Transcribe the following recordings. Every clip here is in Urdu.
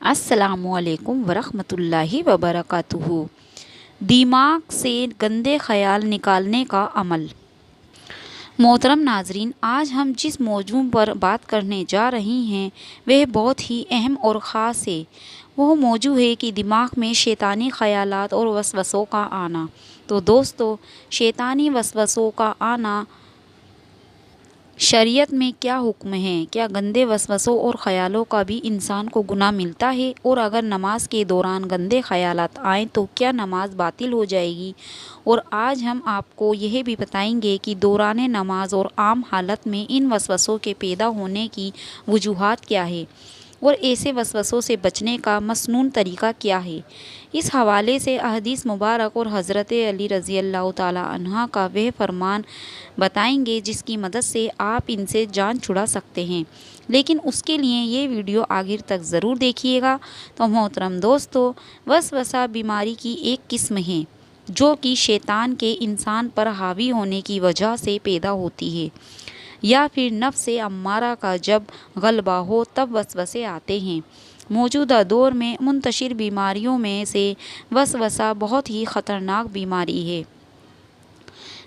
السلام علیکم ورحمۃ اللہ وبرکاتہ۔ دماغ سے گندے خیال نکالنے کا عمل۔ محترم ناظرین، آج ہم جس موضوع پر بات کرنے جا رہے ہیں وہ بہت ہی اہم اور خاص ہے۔ وہ موضوع ہے کہ دماغ میں شیطانی خیالات اور وسوسوں کا آنا۔ تو دوستو، شیطانی وسوسوں کا آنا شریعت میں کیا حکم ہے؟ کیا گندے وسوسوں اور خیالوں کا بھی انسان کو گناہ ملتا ہے؟ اور اگر نماز کے دوران گندے خیالات آئیں تو کیا نماز باطل ہو جائے گی؟ اور آج ہم آپ کو یہ بھی بتائیں گے کہ دوران نماز اور عام حالت میں ان وسوسوں کے پیدا ہونے کی وجوہات کیا ہے اور ایسے وسوسوں سے بچنے کا مسنون طریقہ کیا ہے۔ اس حوالے سے احادیث مبارک اور حضرت علی رضی اللہ تعالیٰ عنہ کا وہ فرمان بتائیں گے جس کی مدد سے آپ ان سے جان چھڑا سکتے ہیں، لیکن اس کے لیے یہ ویڈیو آخر تک ضرور دیکھیے گا۔ تو محترم دوستو، وسوسہ بیماری کی ایک قسم ہے جو کہ شیطان کے انسان پر حاوی ہونے کی وجہ سے پیدا ہوتی ہے، یا پھر نفس امارہ کا جب غلبہ ہو تب وسوسے آتے ہیں۔ موجودہ دور میں منتشر بیماریوں میں سے وسوسہ بہت ہی خطرناک بیماری ہے۔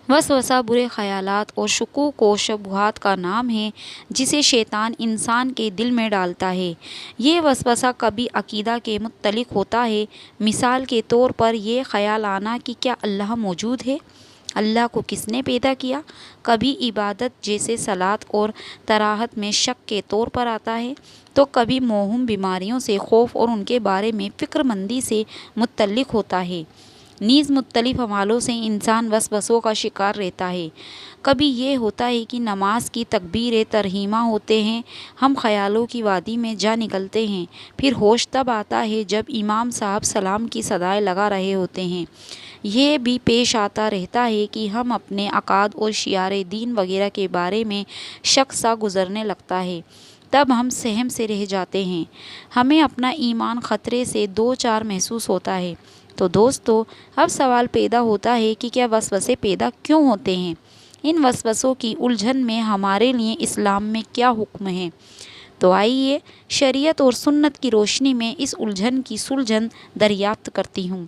وسوسہ برے خیالات اور شکوک و شبہات کا نام ہے جسے شیطان انسان کے دل میں ڈالتا ہے۔ یہ وسوسہ کبھی عقیدہ کے متعلق ہوتا ہے، مثال کے طور پر یہ خیال آنا کہ کیا اللہ موجود ہے؟ اللہ کو کس نے پیدا کیا؟ کبھی عبادت جیسے صلاۃ اور طہارت میں شک کے طور پر آتا ہے، تو کبھی موہوم بیماریوں سے خوف اور ان کے بارے میں فکر مندی سے متعلق ہوتا ہے۔ نیز مختلف حوالوں سے انسان وسوسوں کا شکار رہتا ہے۔ کبھی یہ ہوتا ہے کہ نماز کی تکبیر ترحیمہ ہوتے ہیں، ہم خیالوں کی وادی میں جا نکلتے ہیں، پھر ہوش تب آتا ہے جب امام صاحب سلام کی صدائیں لگا رہے ہوتے ہیں۔ یہ بھی پیش آتا رہتا ہے کہ ہم اپنے عقائد اور شعائر دین وغیرہ کے بارے میں شک سا گزرنے لگتا ہے، تب ہم سہم سے رہ جاتے ہیں، ہمیں اپنا ایمان خطرے سے دو چار محسوس ہوتا ہے۔ تو دوستو، اب سوال پیدا ہوتا ہے کہ کیا وسوسے پیدا کیوں ہوتے ہیں؟ ان وسوسوں کی الجھن میں ہمارے لیے اسلام میں کیا حکم ہے؟ تو آئیے شریعت اور سنت کی روشنی میں اس الجھن کی سلجھن دریافت کرتی ہوں۔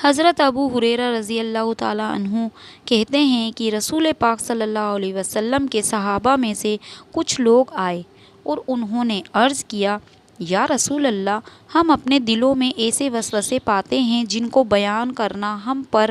حضرت ابو ہریرہ رضی اللہ تعالیٰ عنہ کہتے ہیں کہ رسول پاک صلی اللہ علیہ وسلم کے صحابہ میں سے کچھ لوگ آئے اور انہوں نے عرض کیا، یا رسول اللہ، ہم اپنے دلوں میں ایسے وسوسے پاتے ہیں جن کو بیان کرنا ہم پر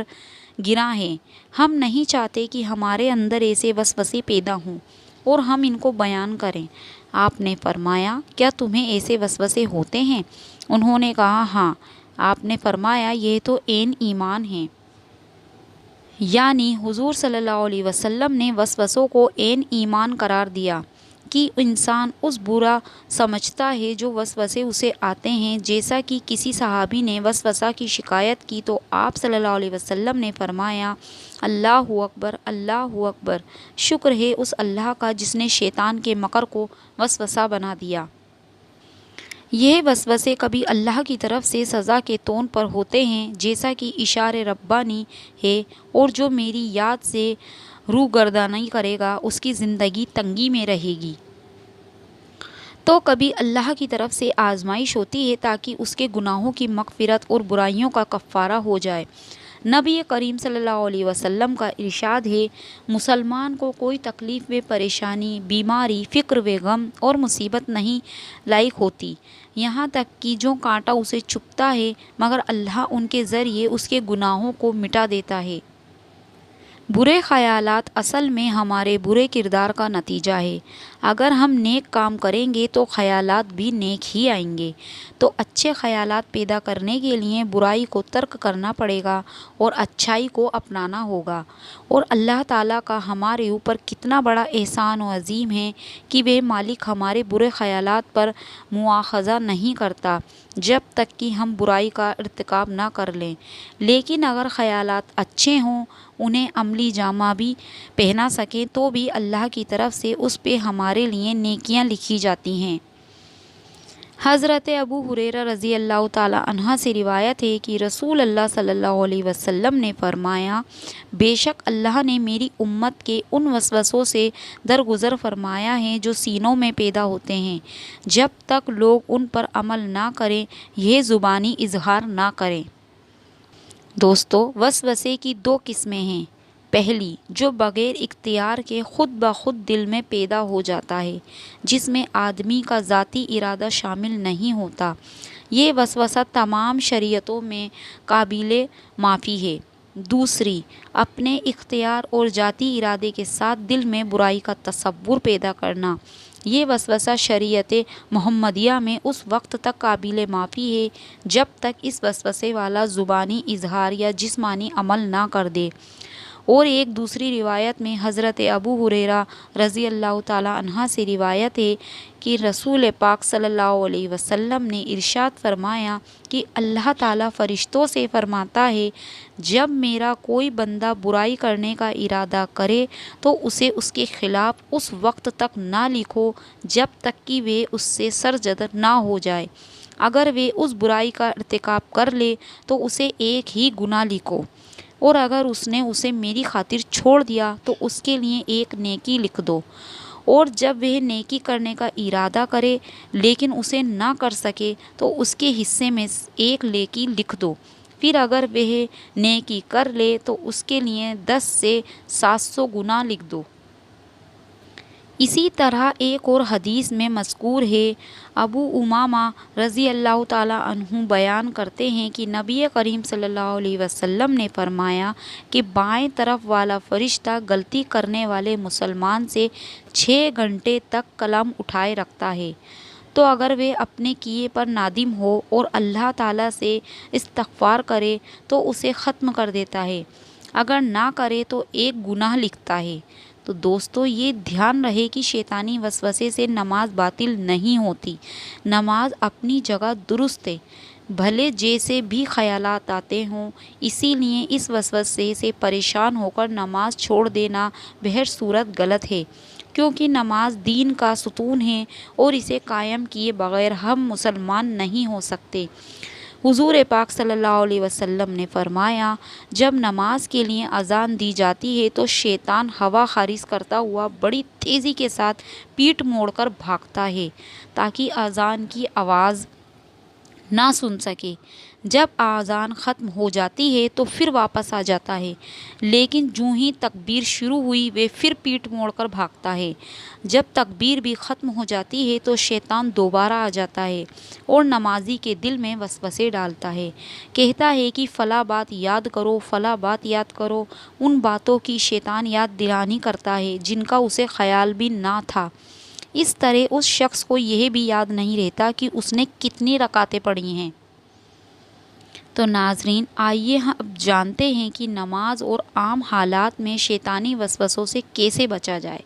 گراں ہے۔ ہم نہیں چاہتے کہ ہمارے اندر ایسے وسوسے پیدا ہوں اور ہم ان کو بیان کریں۔ آپ نے فرمایا، کیا تمہیں ایسے وسوسے ہوتے ہیں؟ انہوں نے کہا، ہاں۔ آپ نے فرمایا، یہ تو عین ایمان ہے۔ یعنی حضور صلی اللہ علیہ وسلم نے وسوسوں کو عین ایمان قرار دیا کہ انسان اس برا سمجھتا ہے جو وسوسے اسے آتے ہیں۔ جیسا کہ کسی صحابی نے وسوسہ کی شکایت کی تو آپ صلی اللہ علیہ وسلم نے فرمایا، اللہ اکبر، اللہ اکبر، شکر ہے اس اللہ کا جس نے شیطان کے مکر کو وسوسہ بنا دیا۔ یہ وسوسے کبھی اللہ کی طرف سے سزا کے طور پر ہوتے ہیں، جیسا کہ اشارہ ربانی ہے، اور جو میری یاد سے روگردانی کرے گا اس کی زندگی تنگی میں رہے گی۔ تو کبھی اللہ کی طرف سے آزمائش ہوتی ہے تاکہ اس کے گناہوں کی مغفرت اور برائیوں کا کفارہ ہو جائے۔ نبی کریم صلی اللہ علیہ وسلم کا ارشاد ہے، مسلمان کو کوئی تکلیف و پریشانی، بیماری، فقر و غم اور مصیبت نہیں لاحق ہوتی، یہاں تک کہ جو کانٹا اسے چبھتا ہے، مگر اللہ ان کے ذریعے اس کے گناہوں کو مٹا دیتا ہے۔ برے خیالات اصل میں ہمارے برے کردار کا نتیجہ ہے۔ اگر ہم نیک کام کریں گے تو خیالات بھی نیک ہی آئیں گے۔ تو اچھے خیالات پیدا کرنے کے لیے برائی کو ترک کرنا پڑے گا اور اچھائی کو اپنانا ہوگا۔ اور اللہ تعالیٰ کا ہمارے اوپر کتنا بڑا احسان و عظیم ہے کہ وہ مالک ہمارے برے خیالات پر مواخذہ نہیں کرتا جب تک کہ ہم برائی کا ارتکاب نہ کر لیں، لیکن اگر خیالات اچھے ہوں، انہیں عملی جامہ بھی پہنا سکیں، تو بھی اللہ کی طرف سے اس پہ ہمارے لیے نیکیاں لکھی جاتی ہیں۔ حضرت ابو ہریرہ رضی اللہ تعالی عنہ سے روایت ہے کہ رسول اللہ صلی اللہ علیہ وسلم نے فرمایا، بے شک اللہ نے میری امت کے ان وسوسوں سے درگزر فرمایا ہے جو سینوں میں پیدا ہوتے ہیں، جب تک لوگ ان پر عمل نہ کریں، یہ زبانی اظہار نہ کریں۔ دوستو، وسوسے کی دو قسمیں ہیں۔ پہلی، جو بغیر اختیار کے خود بخود دل میں پیدا ہو جاتا ہے، جس میں آدمی کا ذاتی ارادہ شامل نہیں ہوتا۔ یہ وسوسہ تمام شریعتوں میں قابل معافی ہے۔ دوسری، اپنے اختیار اور ذاتی ارادے کے ساتھ دل میں برائی کا تصور پیدا کرنا۔ یہ وسوسہ شریعت محمدیہ میں اس وقت تک قابل معافی ہے جب تک اس وسوسے والا زبانی اظہار یا جسمانی عمل نہ کر دے۔ اور ایک دوسری روایت میں حضرت ابو ہریرہ رضی اللہ تعالی عنہ سے روایت ہے کہ رسول پاک صلی اللہ علیہ وسلم نے ارشاد فرمایا کہ اللہ تعالیٰ فرشتوں سے فرماتا ہے، جب میرا کوئی بندہ برائی کرنے کا ارادہ کرے تو اسے اس کے خلاف اس وقت تک نہ لکھو جب تک کہ وہ اس سے سرزد نہ ہو جائے۔ اگر وہ اس برائی کا ارتکاب کر لے تو اسے ایک ہی گناہ لکھو، اور اگر اس نے اسے میری خاطر چھوڑ دیا تو اس کے لیے ایک نیکی لکھ دو۔ اور جب وہ نیکی کرنے کا ارادہ کرے لیکن اسے نہ کر سکے تو اس کے حصے میں ایک نیکی لکھ دو۔ پھر اگر وہ نیکی کر لے تو اس کے لیے 10 سے 700 گناہ لکھ دو۔ اسی طرح ایک اور حدیث میں مذکور ہے، ابو امامہ رضی اللہ تعالیٰ عنہ بیان کرتے ہیں کہ نبی کریم صلی اللہ علیہ وسلم نے فرمایا کہ بائیں طرف والا فرشتہ غلطی کرنے والے مسلمان سے 6 گھنٹے تک قلم اٹھائے رکھتا ہے، تو اگر وہ اپنے کیے پر نادم ہو اور اللہ تعالیٰ سے استغفار کرے تو اسے ختم کر دیتا ہے، اگر نہ کرے تو ایک گناہ لکھتا ہے۔ تو دوستو، یہ دھیان رہے کہ شیطانی وسوسے سے نماز باطل نہیں ہوتی۔ نماز اپنی جگہ درست ہے، بھلے جیسے بھی خیالات آتے ہوں۔ اسی لیے اس وسوسے سے پریشان ہو کر نماز چھوڑ دینا بہر صورت غلط ہے، کیونکہ نماز دین کا ستون ہے اور اسے قائم کیے بغیر ہم مسلمان نہیں ہو سکتے۔ حضور پاک صلی اللہ علیہ وسلم نے فرمایا، جب نماز کے لیے اذان دی جاتی ہے تو شیطان ہوا خارج کرتا ہوا بڑی تیزی کے ساتھ پیٹھ موڑ کر بھاگتا ہے تاکہ اذان کی آواز نہ سن سکے۔ جب اذان ختم ہو جاتی ہے تو پھر واپس آ جاتا ہے، لیکن جوں ہی تکبیر شروع ہوئی وہ پھر پیٹھ موڑ کر بھاگتا ہے۔ جب تکبیر بھی ختم ہو جاتی ہے تو شیطان دوبارہ آ جاتا ہے اور نمازی کے دل میں وسوسے ڈالتا ہے، کہتا ہے کہ فلاں بات یاد کرو، فلاں بات یاد کرو۔ ان باتوں کی شیطان یاد دہانی کرتا ہے جن کا اسے خیال بھی نہ تھا۔ اس طرح اس شخص کو یہ بھی یاد نہیں رہتا کہ اس نے کتنی رکعتیں پڑھی ہیں۔ تو ناظرین، آئیے ہم اب جانتے ہیں کہ نماز اور عام حالات میں شیطانی وسوسوں سے کیسے بچا جائے۔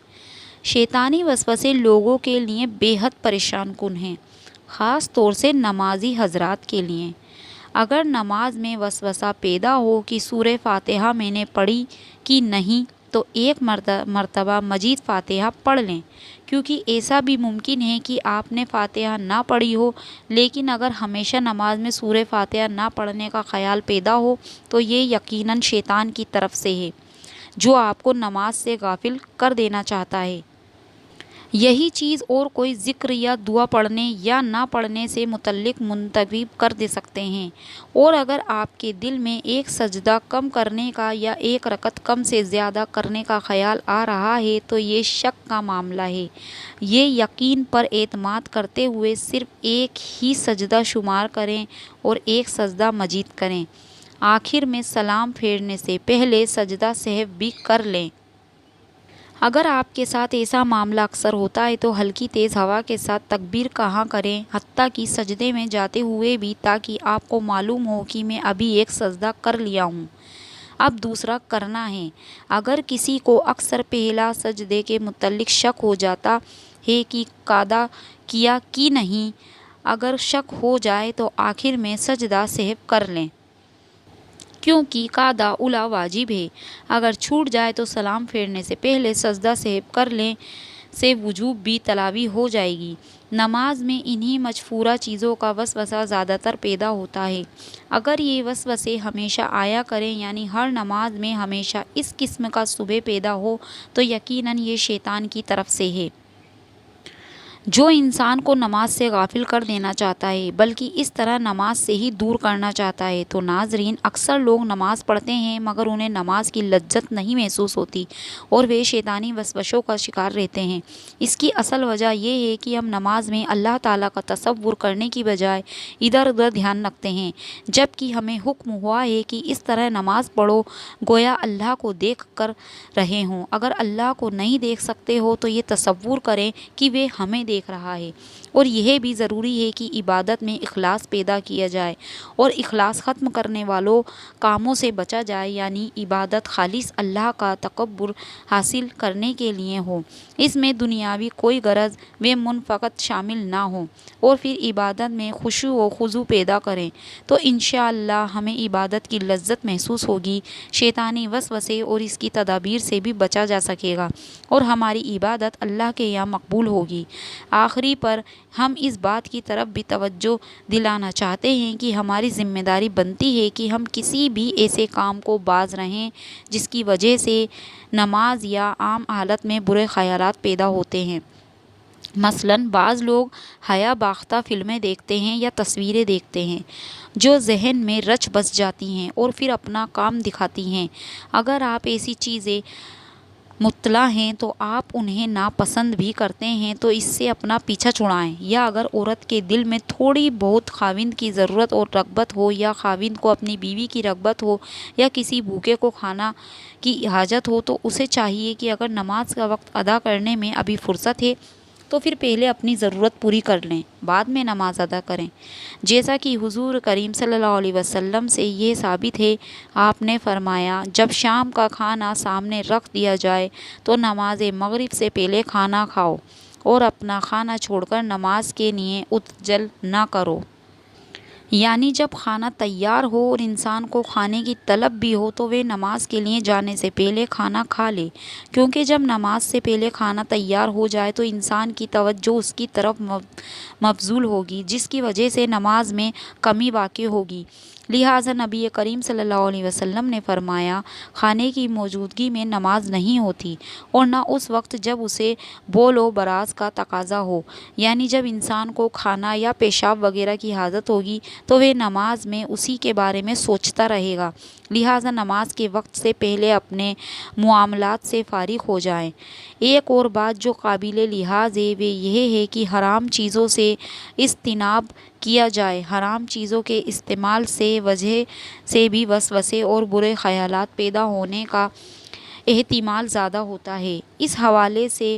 شیطانی وسوسے لوگوں کے لیے بے حد پریشان کن ہیں، خاص طور سے نمازی حضرات کے لیے۔ اگر نماز میں وسوسہ پیدا ہو کہ سورہ فاتحہ میں نے پڑھی کہ نہیں، تو ایک مرتبہ مزید فاتحہ پڑھ لیں، کیونکہ ایسا بھی ممکن ہے کہ آپ نے فاتحہ نہ پڑھی ہو، لیکن اگر ہمیشہ نماز میں سورہ فاتحہ نہ پڑھنے کا خیال پیدا ہو تو یہ یقیناً شیطان کی طرف سے ہے، جو آپ کو نماز سے غافل کر دینا چاہتا ہے۔ یہی چیز اور کوئی ذکر یا دعا پڑھنے یا نہ پڑھنے سے متعلق منتخب کر دے سکتے ہیں۔ اور اگر آپ کے دل میں ایک سجدہ کم کرنے کا یا ایک رکعت کم سے زیادہ کرنے کا خیال آ رہا ہے تو یہ شک کا معاملہ ہے۔ یہ یقین پر اعتماد کرتے ہوئے صرف ایک ہی سجدہ شمار کریں اور ایک سجدہ مزید کریں۔ آخر میں سلام پھیرنے سے پہلے سجدہ سہو بھی کر لیں۔ اگر آپ کے ساتھ ایسا معاملہ اکثر ہوتا ہے تو ہلکی تیز ہوا کے ساتھ تکبیر کہا کریں، حتیٰ کہ سجدے میں جاتے ہوئے بھی، تاکہ آپ کو معلوم ہو کہ میں ابھی ایک سجدہ کر لیا ہوں، اب دوسرا کرنا ہے۔ اگر کسی کو اکثر پہلا سجدے کے متعلق شک ہو جاتا ہے کہ قضا کیا کہ نہیں، اگر شک ہو جائے تو آخر میں سجدہ سہو کر لیں، کیونکہ قضا اولی واجب ہے۔ اگر چھوٹ جائے تو سلام پھیرنے سے پہلے سجدہ سہو کر لیں سے وجوب بھی تلاوی ہو جائے گی۔ نماز میں انہی مجفورہ چیزوں کا وسوسہ زیادہ تر پیدا ہوتا ہے۔ اگر یہ وسوسے ہمیشہ آیا کریں، یعنی ہر نماز میں ہمیشہ اس قسم کا شبہ پیدا ہو، تو یقیناً یہ شیطان کی طرف سے ہے، جو انسان کو نماز سے غافل کر دینا چاہتا ہے، بلکہ اس طرح نماز سے ہی دور کرنا چاہتا ہے۔ تو ناظرین، اکثر لوگ نماز پڑھتے ہیں مگر انہیں نماز کی لذت نہیں محسوس ہوتی اور وہ شیطانی وسوسوں کا شکار رہتے ہیں۔ اس کی اصل وجہ یہ ہے کہ ہم نماز میں اللہ تعالیٰ کا تصور کرنے کی بجائے ادھر ادھر دھیان رکھتے ہیں، جبکہ ہمیں حکم ہوا ہے کہ اس طرح نماز پڑھو گویا اللہ کو دیکھ کر رہے ہوں۔ اگر اللہ کو نہیں دیکھ سکتے ہو تو یہ تصور کریں کہ وہ ہمیں دیکھ رہا ہے۔ اور یہ بھی ضروری ہے کہ عبادت میں اخلاص پیدا کیا جائے اور اخلاص ختم کرنے والوں کاموں سے بچا جائے، یعنی عبادت خالص اللہ کا تقرب حاصل کرنے کے لیے ہو، اس میں دنیاوی کوئی غرض و منفعت شامل نہ ہو، اور پھر عبادت میں خشوع و خضوع پیدا کریں، تو انشاءاللہ ہمیں عبادت کی لذت محسوس ہوگی، شیطانی وسوسے اور اس کی تدابیر سے بھی بچا جا سکے گا، اور ہماری عبادت اللہ کے یہاں مقبول ہوگی۔ آخری پر ہم اس بات کی طرف بھی توجہ دلانا چاہتے ہیں کہ ہماری ذمہ داری بنتی ہے کہ ہم کسی بھی ایسے کام کو باز رہیں جس کی وجہ سے نماز یا عام حالت میں برے خیالات پیدا ہوتے ہیں۔ مثلاً بعض لوگ حیا باختہ فلمیں دیکھتے ہیں یا تصویریں دیکھتے ہیں جو ذہن میں رچ بس جاتی ہیں اور پھر اپنا کام دکھاتی ہیں۔ اگر آپ ایسی چیزیں مطلع ہیں تو آپ انہیں ناپسند بھی کرتے ہیں تو اس سے اپنا پیچھا چھڑائیں۔ یا اگر عورت کے دل میں تھوڑی بہت خاوند کی ضرورت اور رغبت ہو، یا خاوند کو اپنی بیوی کی رغبت ہو، یا کسی بھوکے کو کھانا کی حاجت ہو، تو اسے چاہیے کہ اگر نماز کا وقت ادا کرنے میں ابھی فرصت ہے تو پھر پہلے اپنی ضرورت پوری کر لیں، بعد میں نماز ادا کریں، جیسا کہ حضور کریم صلی اللہ علیہ وسلم سے یہ ثابت ہے۔ آپ نے فرمایا، جب شام کا کھانا سامنے رکھ دیا جائے تو نماز مغرب سے پہلے کھانا کھاؤ اور اپنا کھانا چھوڑ کر نماز کے لیے عجل نہ کرو۔ یعنی جب کھانا تیار ہو اور انسان کو کھانے کی طلب بھی ہو تو وہ نماز کے لیے جانے سے پہلے کھانا کھا لے، کیونکہ جب نماز سے پہلے کھانا تیار ہو جائے تو انسان کی توجہ اس کی طرف مبذول ہوگی، جس کی وجہ سے نماز میں کمی واقع ہوگی۔ لہٰذا نبی کریم صلی اللہ علیہ وسلم نے فرمایا، کھانے کی موجودگی میں نماز نہیں ہوتی، اور نہ اس وقت جب اسے بول و براز کا تقاضا ہو، یعنی جب انسان کو کھانا یا پیشاب وغیرہ کی حاجت ہوگی تو وہ نماز میں اسی کے بارے میں سوچتا رہے گا۔ لہٰذا نماز کے وقت سے پہلے اپنے معاملات سے فارغ ہو جائیں۔ ایک اور بات جو قابل لحاظ ہے وہ یہ ہے کہ حرام چیزوں سے اجتناب کیا جائے۔ حرام چیزوں کے استعمال سے وجہ سے بھی وسوسے اور برے خیالات پیدا ہونے کا احتمال زیادہ ہوتا ہے۔ اس حوالے سے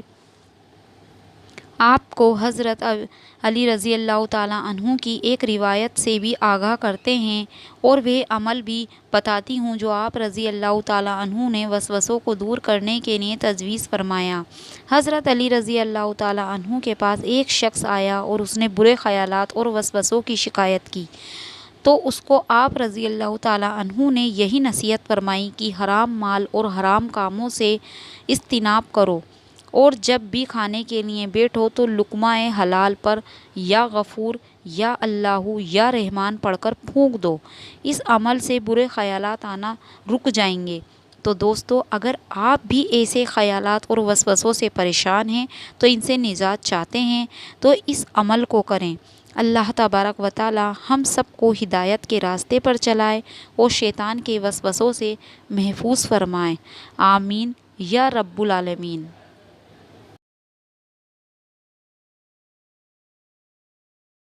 آپ کو حضرت علی رضی اللہ تعالیٰ عنہ کی ایک روایت سے بھی آگاہ کرتے ہیں اور وہ عمل بھی بتاتی ہوں جو آپ رضی اللہ تعالیٰ عنہ نے وسوسوں کو دور کرنے کے لیے تجویز فرمایا۔ حضرت علی رضی اللہ تعالیٰ عنہ کے پاس ایک شخص آیا اور اس نے برے خیالات اور وسوسوں کی شکایت کی، تو اس کو آپ رضی اللہ تعالیٰ عنہ نے یہی نصیحت فرمائی کہ حرام مال اور حرام کاموں سے اجتناب کرو، اور جب بھی کھانے کے لیے بیٹھو تو لقمہ حلال پر یا غفور یا اللہ یا رحمان پڑھ کر پھونک دو۔ اس عمل سے برے خیالات آنا رک جائیں گے۔ تو دوستو، اگر آپ بھی ایسے خیالات اور وسوسوں سے پریشان ہیں تو ان سے نجات چاہتے ہیں تو اس عمل کو کریں۔ اللہ تبارک و تعالی ہم سب کو ہدایت کے راستے پر چلائے اور شیطان کے وسوسوں سے محفوظ فرمائے۔ آمین یا رب العالمین۔